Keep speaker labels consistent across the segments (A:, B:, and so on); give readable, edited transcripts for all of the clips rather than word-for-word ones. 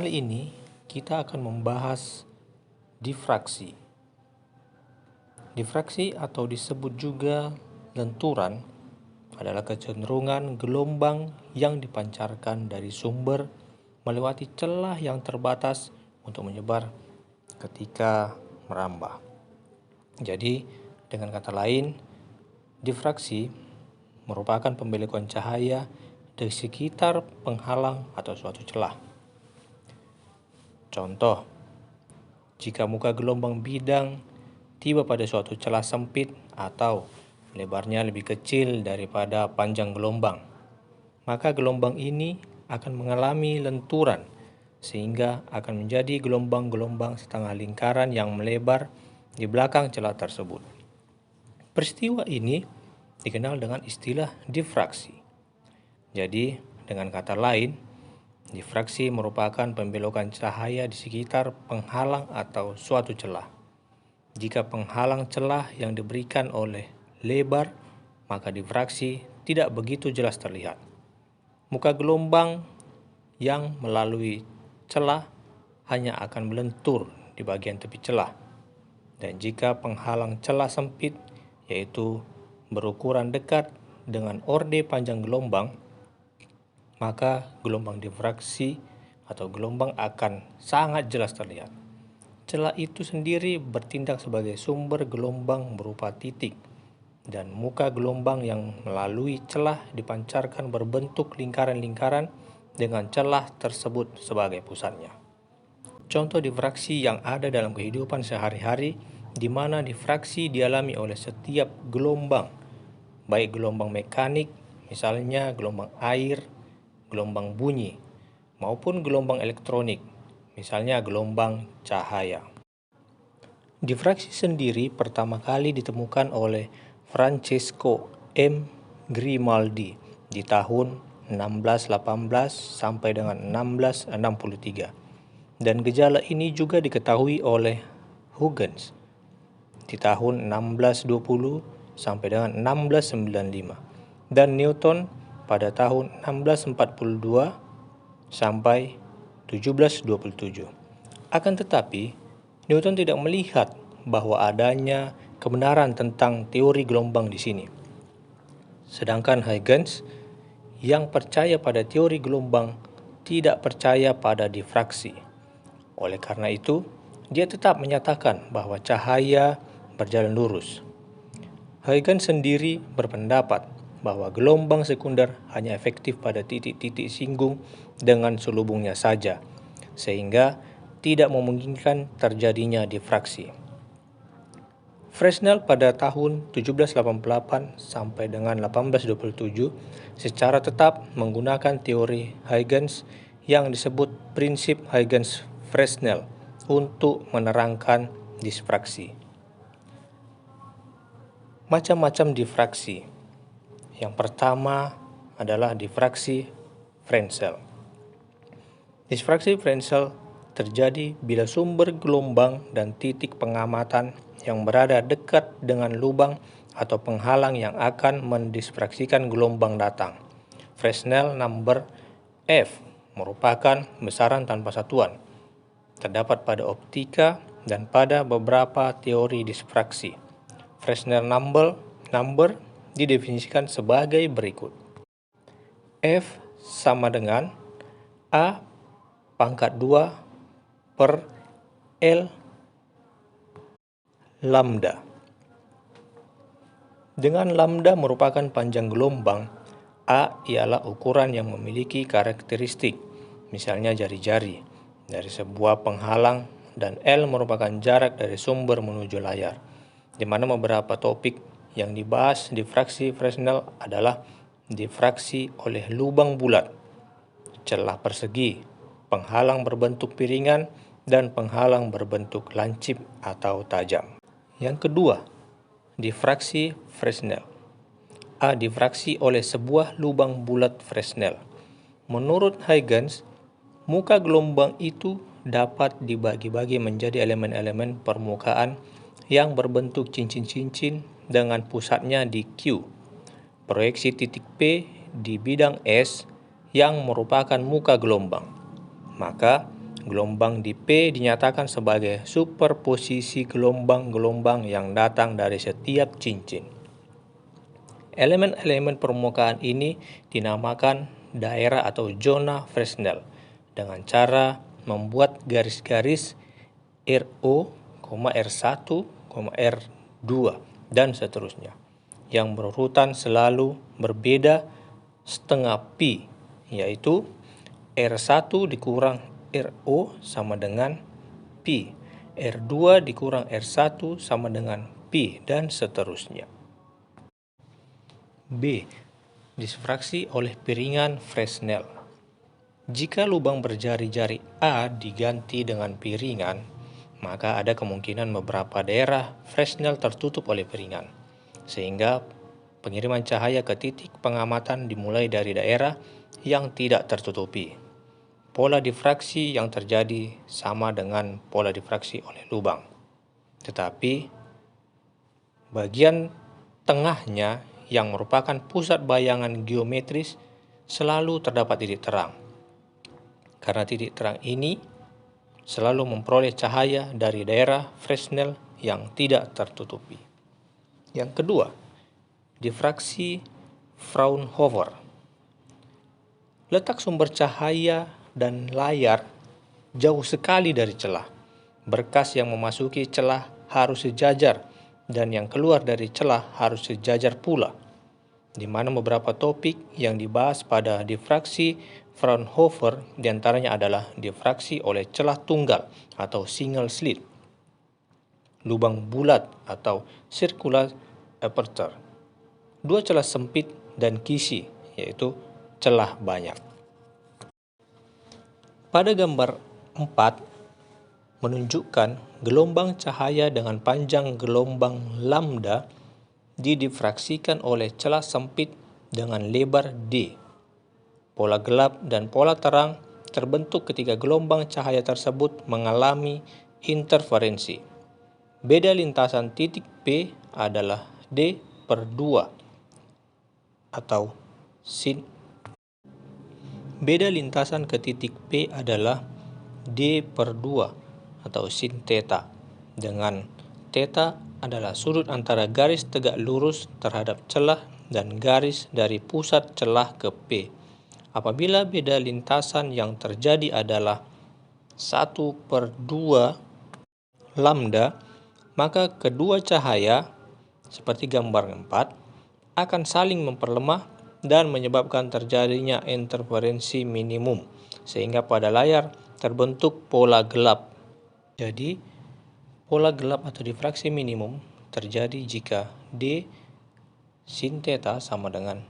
A: Kali ini kita akan membahas difraksi. Difraksi atau disebut juga lenturan adalah kecenderungan gelombang yang dipancarkan dari sumber melewati celah yang terbatas untuk menyebar ketika merambah. Jadi, dengan kata lain, difraksi merupakan pembelokon cahaya dari sekitar penghalang atau suatu celah. Contoh, jika muka gelombang bidang tiba pada suatu celah sempit atau lebarnya lebih kecil daripada panjang gelombang, maka gelombang ini akan mengalami lenturan sehingga akan menjadi gelombang-gelombang setengah lingkaran yang melebar di belakang celah tersebut. Peristiwa ini dikenal dengan istilah difraksi. Jadi, dengan kata lain, difraksi merupakan pembelokan cahaya di sekitar penghalang atau suatu celah. Jika penghalang celah yang diberikan oleh lebar, maka difraksi tidak begitu jelas terlihat. Muka gelombang yang melalui celah hanya akan melentur di bagian tepi celah. Dan jika penghalang celah sempit, yaitu berukuran dekat dengan orde panjang gelombang, maka gelombang difraksi atau gelombang akan sangat jelas terlihat. Celah itu sendiri bertindak sebagai sumber gelombang berupa titik, dan muka gelombang yang melalui celah dipancarkan berbentuk lingkaran-lingkaran dengan celah tersebut sebagai pusatnya. Contoh difraksi yang ada dalam kehidupan sehari-hari, di mana difraksi dialami oleh setiap gelombang, baik gelombang mekanik, misalnya gelombang air, gelombang bunyi, maupun gelombang elektronik, misalnya gelombang cahaya. Difraksi sendiri pertama kali ditemukan oleh Francesco M. Grimaldi di tahun 1618 sampai dengan 1663. Dan gejala ini juga diketahui oleh Huygens di tahun 1620 sampai dengan 1695 dan Newton pada tahun 1642 sampai 1727. Akan tetapi, Newton tidak melihat bahwa adanya kebenaran tentang teori gelombang di sini. Sedangkan Huygens yang percaya pada teori gelombang tidak percaya pada difraksi. Oleh karena itu, dia tetap menyatakan bahwa cahaya berjalan lurus. Huygens sendiri berpendapat bahwa gelombang sekunder hanya efektif pada titik-titik singgung dengan selubungnya saja, sehingga tidak memungkinkan terjadinya difraksi. Fresnel pada tahun 1788 sampai dengan 1827 secara tetap menggunakan teori Huygens yang disebut prinsip Huygens-Fresnel untuk menerangkan difraksi. Macam-macam difraksi. Yang pertama adalah difraksi Fresnel. Difraksi Fresnel terjadi bila sumber gelombang dan titik pengamatan yang berada dekat dengan lubang atau penghalang yang akan mendifraksikan gelombang datang. Fresnel number F merupakan besaran tanpa satuan. Terdapat pada optika dan pada beberapa teori difraksi. Fresnel number didefinisikan sebagai berikut. F sama dengan A pangkat 2 per L lambda. Dengan lambda merupakan panjang gelombang, A ialah ukuran yang memiliki karakteristik, misalnya jari-jari, dari sebuah penghalang, dan L merupakan jarak dari sumber menuju layar, di mana beberapa topik yang dibahas difraksi Fresnel adalah difraksi oleh lubang bulat, celah persegi, penghalang berbentuk piringan, dan penghalang berbentuk lancip atau tajam. Yang kedua, difraksi Fresnel. A. Difraksi oleh sebuah lubang bulat Fresnel. Menurut Huygens, muka gelombang itu dapat dibagi-bagi menjadi elemen-elemen permukaan yang berbentuk cincin-cincin dengan pusatnya di Q. Proyeksi titik P di bidang S yang merupakan muka gelombang. Maka, gelombang di P dinyatakan sebagai superposisi gelombang-gelombang yang datang dari setiap cincin. Elemen-elemen permukaan ini dinamakan daerah atau zona Fresnel dengan cara membuat garis-garis RO, R1, R2, dan seterusnya, yang berurutan selalu berbeda setengah pi, yaitu R1 dikurang RO sama dengan pi, R2 dikurang R1 sama dengan pi, dan seterusnya. B. Disfraksi oleh piringan Fresnel. Jika lubang berjari-jari A diganti dengan piringan, maka ada kemungkinan beberapa daerah Fresnel tertutup oleh piringan, sehingga pengiriman cahaya ke titik pengamatan dimulai dari daerah yang tidak tertutupi. Pola difraksi yang terjadi sama dengan pola difraksi oleh lubang, tetapi bagian tengahnya yang merupakan pusat bayangan geometris selalu terdapat titik terang, karena titik terang ini selalu memperoleh cahaya dari daerah Fresnel yang tidak tertutupi. Yang kedua, difraksi Fraunhofer. Letak sumber cahaya dan layar jauh sekali dari celah. Berkas yang memasuki celah harus sejajar dan yang keluar dari celah harus sejajar pula, di mana beberapa topik yang dibahas pada difraksi Fraunhofer diantaranya adalah difraksi oleh celah tunggal atau single slit, lubang bulat atau circular aperture, dua celah sempit, dan kisi, yaitu celah banyak. Pada gambar 4 menunjukkan gelombang cahaya dengan panjang gelombang lambda didifraksikan oleh celah sempit dengan lebar D. Pola gelap dan pola terang terbentuk ketika gelombang cahaya tersebut mengalami interferensi. Beda lintasan titik P adalah D/2 atau sin. Beda lintasan ke titik P adalah D/2 atau sin theta, dengan theta adalah sudut antara garis tegak lurus terhadap celah dan garis dari pusat celah ke P. Apabila beda lintasan yang terjadi adalah 1/2 lambda, maka kedua cahaya, seperti gambar 4, akan saling memperlemah dan menyebabkan terjadinya interferensi minimum, sehingga pada layar terbentuk pola gelap. Jadi, pola gelap atau difraksi minimum terjadi jika D sin theta sama dengan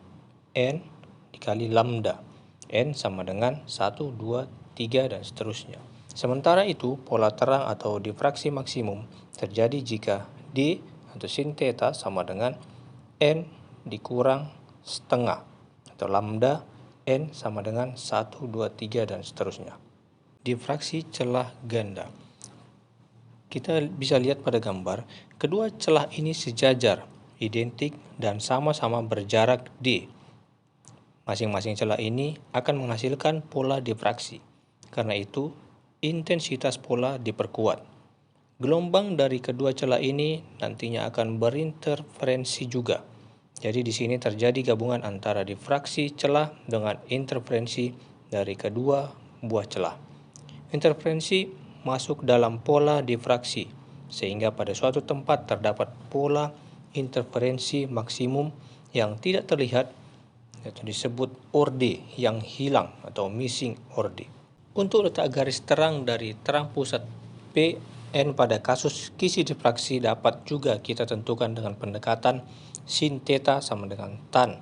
A: N dikali lambda. N sama dengan 1, 2, 3, dan seterusnya. Sementara itu, pola terang atau difraksi maksimum terjadi jika D atau sin theta sama dengan N dikurang setengah atau lambda, N sama dengan 1, 2, 3, dan seterusnya. Difraksi celah ganda. Kita bisa lihat pada gambar, kedua celah ini sejajar, identik, dan sama-sama berjarak D. Masing-masing celah ini akan menghasilkan pola difraksi. Karena itu, intensitas pola diperkuat. Gelombang dari kedua celah ini nantinya akan berinterferensi juga. Jadi di sini terjadi gabungan antara difraksi celah dengan interferensi dari kedua buah celah. Interferensi masuk dalam pola difraksi, sehingga pada suatu tempat terdapat pola interferensi maksimum yang tidak terlihat, yaitu disebut orde yang hilang atau missing orde. Untuk letak garis terang dari terang pusat Pn pada kasus kisi difraksi dapat juga kita tentukan dengan pendekatan sin theta sama dengan tan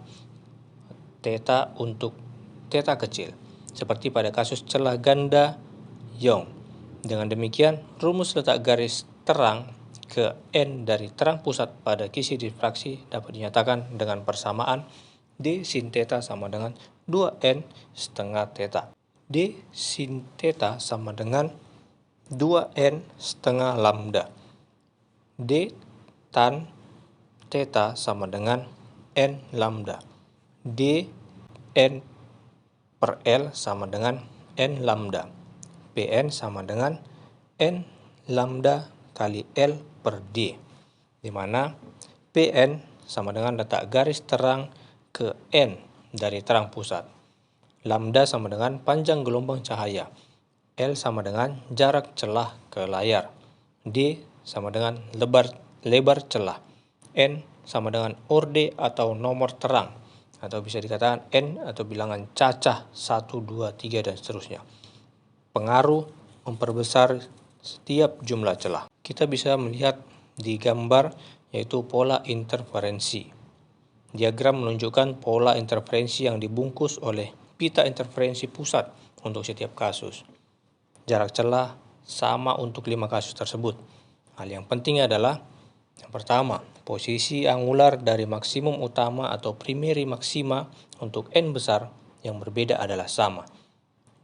A: theta untuk theta kecil, seperti pada kasus celah ganda Young. Dengan demikian, rumus letak garis terang ke N dari terang pusat pada kisi difraksi dapat dinyatakan dengan persamaan D sin theta sama dengan 2N setengah theta. D sin theta sama dengan 2N setengah lambda. D tan theta sama dengan N lambda. D N per L sama dengan N lambda. Pn sama dengan N lambda kali L per D, di mana Pn sama dengan letak garis terang ke N dari terang pusat. Lambda sama dengan panjang gelombang cahaya. L sama dengan jarak celah ke layar. D sama dengan lebar celah. N sama dengan orde atau nomor terang, atau bisa dikatakan N atau bilangan cacah 1, 2, 3, dan seterusnya. Pengaruh memperbesar setiap jumlah celah. Kita bisa melihat di gambar yaitu pola interferensi. Diagram menunjukkan pola interferensi yang dibungkus oleh pita interferensi pusat untuk setiap kasus. Jarak celah sama untuk 5 kasus tersebut. Hal yang penting adalah yang pertama, posisi angular dari maksimum utama atau primary maksima untuk N besar yang berbeda adalah sama.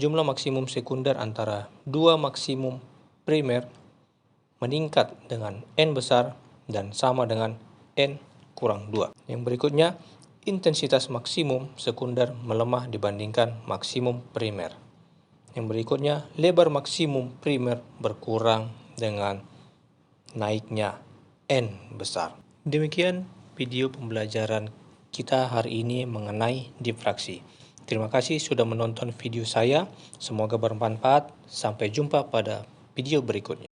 A: Jumlah maksimum sekunder antara dua maksimum primer meningkat dengan N besar dan sama dengan N kurang 2. Yang berikutnya, intensitas maksimum sekunder melemah dibandingkan maksimum primer. Yang berikutnya, lebar maksimum primer berkurang dengan naiknya N besar. Demikian video pembelajaran kita hari ini mengenai difraksi. Terima kasih sudah menonton video saya. Semoga bermanfaat. Sampai jumpa pada video berikutnya.